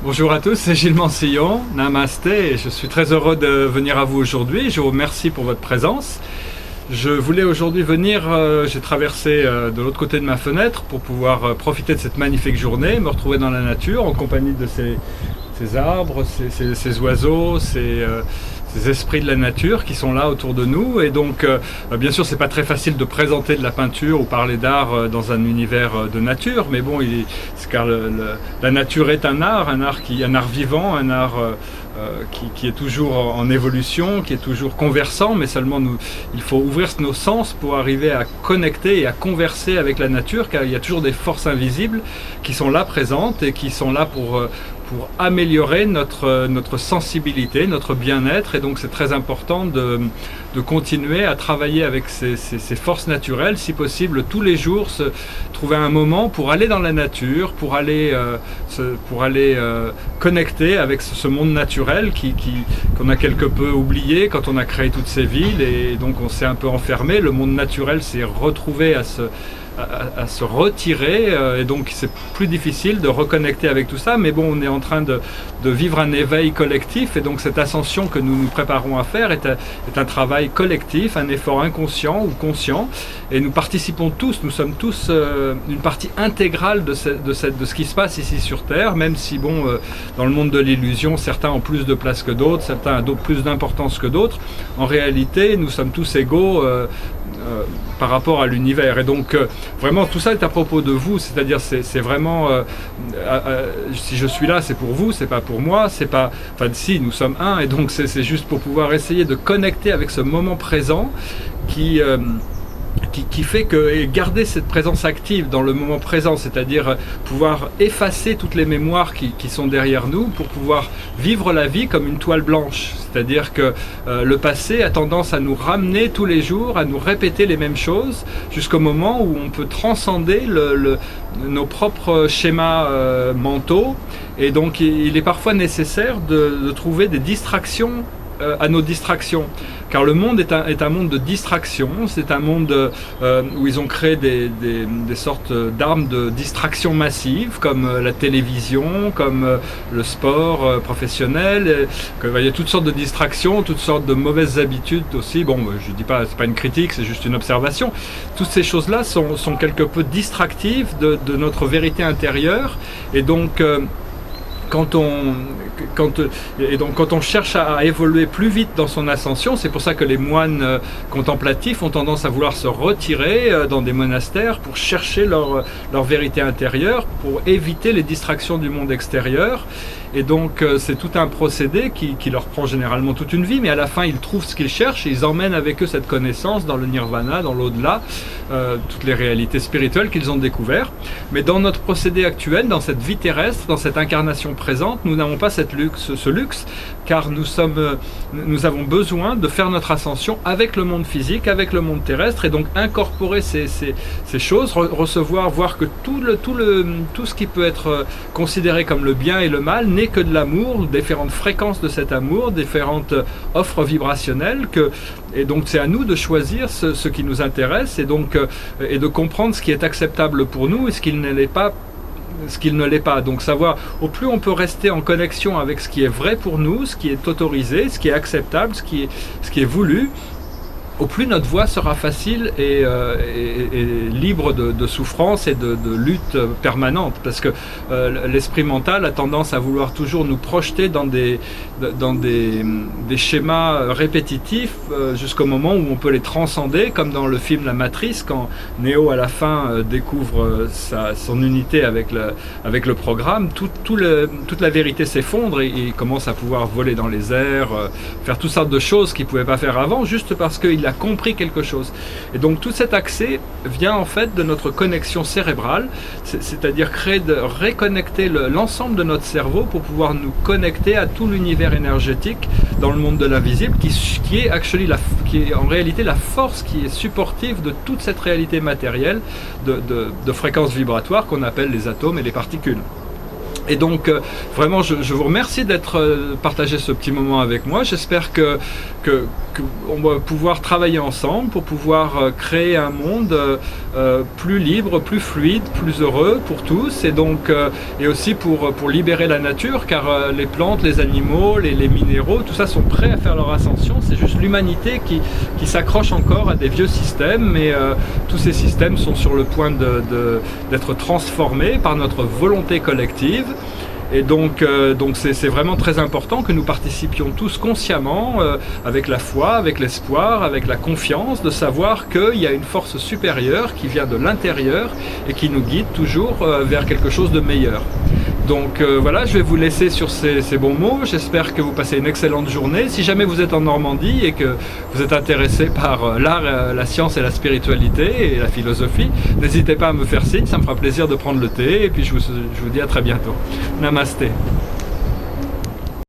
Bonjour à tous, c'est Gilles Mansillon, Namasté, et je suis très heureux de venir à vous aujourd'hui. Je vous remercie pour votre présence. Je voulais aujourd'hui venir, j'ai traversé de l'autre côté de ma fenêtre pour pouvoir profiter de cette magnifique journée, me retrouver dans la nature en compagnie de ces arbres, ces oiseaux, ces esprits de la nature qui sont là autour de nous. Et donc bien sûr c'est pas très facile de présenter de la peinture ou parler d'art dans un univers de nature, mais bon, car la nature est un art vivant, un art qui est toujours en évolution, qui est toujours conversant, mais seulement il faut ouvrir nos sens pour arriver à connecter et à converser avec la nature, car il y a toujours des forces invisibles qui sont là présentes et qui sont là pour améliorer notre sensibilité, notre bien-être. Et donc c'est très important de continuer à travailler avec ces forces naturelles, si possible tous les jours, trouver un moment pour aller dans la nature, pour aller connecter avec ce monde naturel qu'on a quelque peu oublié quand on a créé toutes ces villes, et donc on s'est un peu enfermé. Le monde naturel s'est retrouvé à se retirer, et donc c'est plus difficile de reconnecter avec tout ça. Mais bon, on est en train de vivre un éveil collectif, et donc cette ascension que nous nous préparons à faire est un travail collectif, un effort inconscient ou conscient, et nous participons tous, nous sommes tous une partie intégrale de ce qui se passe ici sur Terre, même si bon, dans le monde de l'illusion, certains ont plus de place que d'autres, certains ont plus d'importance que d'autres. En réalité, nous sommes tous égaux par rapport à l'univers. Et donc vraiment tout ça est à propos de vous, c'est-à-dire c'est vraiment si je suis là, c'est pour vous, c'est pas pour moi, c'est pas, enfin si, nous sommes un, et donc c'est juste pour pouvoir essayer de connecter avec ce moment présent qui fait que, et garder cette présence active dans le moment présent, c'est-à-dire pouvoir effacer toutes les mémoires qui sont derrière nous pour pouvoir vivre la vie comme une toile blanche. C'est-à-dire que le passé a tendance à nous ramener tous les jours, à nous répéter les mêmes choses, jusqu'au moment où on peut transcender nos propres schémas mentaux. Et donc il est parfois nécessaire de trouver des distractions à nos distractions, car le monde est un monde de distraction. C'est un monde où ils ont créé des sortes d'armes de distraction massive, comme la télévision, comme le sport professionnel. Il y a toutes sortes de distractions, toutes sortes de mauvaises habitudes aussi. Bon, je dis pas, c'est pas une critique, c'est juste une observation. Toutes ces choses-là sont quelque peu distractives de notre vérité intérieure, et donc quand on cherche à évoluer plus vite dans son ascension, c'est pour ça que les moines contemplatifs ont tendance à vouloir se retirer dans des monastères pour chercher leur vérité intérieure, pour éviter les distractions du monde extérieur. Et donc c'est tout un procédé qui leur prend généralement toute une vie, mais à la fin ils trouvent ce qu'ils cherchent et ils emmènent avec eux cette connaissance dans le nirvana, dans l'au-delà, toutes les réalités spirituelles qu'ils ont découvertes. Mais dans notre procédé actuel, dans cette vie terrestre, dans cette incarnation présente, nous n'avons pas ce luxe, car nous avons besoin de faire notre ascension avec le monde physique, avec le monde terrestre, et donc incorporer ces choses, recevoir, voir que tout ce qui peut être considéré comme le bien et le mal n'est que de l'amour, différentes fréquences de cet amour, différentes offres vibrationnelles, et donc c'est à nous de choisir ce qui nous intéresse, et donc et de comprendre ce qui est acceptable pour nous et ce qui ne l'est pas. Donc savoir, au plus on peut rester en connexion avec ce qui est vrai pour nous, ce qui est autorisé, ce qui est acceptable, ce qui est voulu, au plus notre voie sera facile et libre de souffrance et de lutte permanente, parce que l'esprit mental a tendance à vouloir toujours nous projeter dans des schémas répétitifs jusqu'au moment où on peut les transcender, comme dans le film La Matrice, quand Neo à la fin découvre son unité avec le programme, toute la vérité s'effondre et il commence à pouvoir voler dans les airs, faire toutes sortes de choses qu'il ne pouvait pas faire avant, juste parce qu'il a compris quelque chose. Et donc tout cet accès vient en fait de notre connexion cérébrale, c'est-à-dire réconnecter l'ensemble de notre cerveau pour pouvoir nous connecter à tout l'univers énergétique dans le monde de l'invisible, qui est en réalité la force qui est supportive de toute cette réalité matérielle de fréquences vibratoires qu'on appelle les atomes et les particules. Et donc vraiment je vous remercie d'être partagé ce petit moment avec moi. J'espère que on va pouvoir travailler ensemble pour pouvoir créer un monde plus libre, plus fluide, plus heureux pour tous, et donc et aussi pour libérer la nature, car les plantes, les animaux, les minéraux, tout ça sont prêts à faire leur ascension. C'est juste l'humanité qui s'accroche encore à des vieux systèmes, mais tous ces systèmes sont sur le point d'être transformés par notre volonté collective. Et donc c'est vraiment très important que nous participions tous consciemment, avec la foi, avec l'espoir, avec la confiance, de savoir qu'il y a une force supérieure qui vient de l'intérieur et qui nous guide toujours vers quelque chose de meilleur. Donc voilà, je vais vous laisser sur ces bons mots. J'espère que vous passez une excellente journée. Si jamais vous êtes en Normandie et que vous êtes intéressé par l'art, la science et la spiritualité et la philosophie, n'hésitez pas à me faire signe, ça me fera plaisir de prendre le thé. Et puis je vous dis à très bientôt. Namasté.